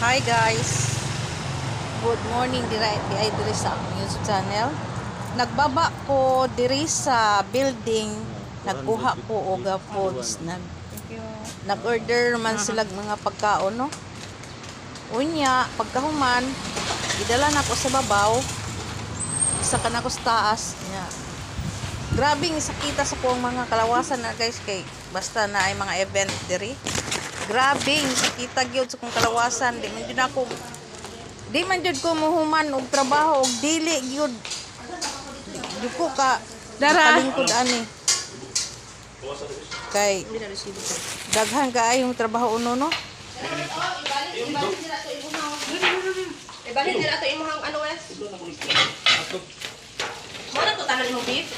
Hi guys, good morning diri sa akong YouTube channel. Nagbaba ko diri sa building, nagkuha ko og foods, nag-order man sila mga pagkaon no. Unya pagkahuman, idala na ko sa babaw, isa ka na ko sa taas nya. Grabing sakita sa kuang mga kalawasan na guys kay basta na ay mga event diri. Grabing sakita gyud sa kong kalawasan, di man jud ko muhuman og trabaho og dili gyud. Di ko ka kalingkod ani. Kay daghan kaayong trabaho uno no. Ibalhin nila ito imong ano wes. Mo na to tanan imong beef.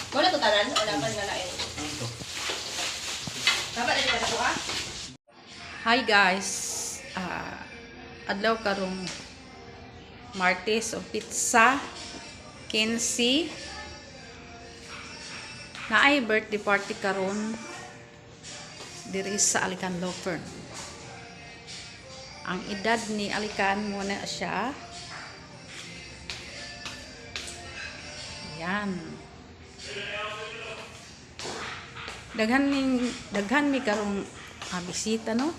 Mo na to tanan o dapat nga lain. Dapat dili ka ko ah. Hi guys. Adlaw karong Martes o pizza 15. Naay birthday party karon diri sa Alican Lofern. Ang edad ni Alican muna siya. Yan. Daghan mi karong bisita no.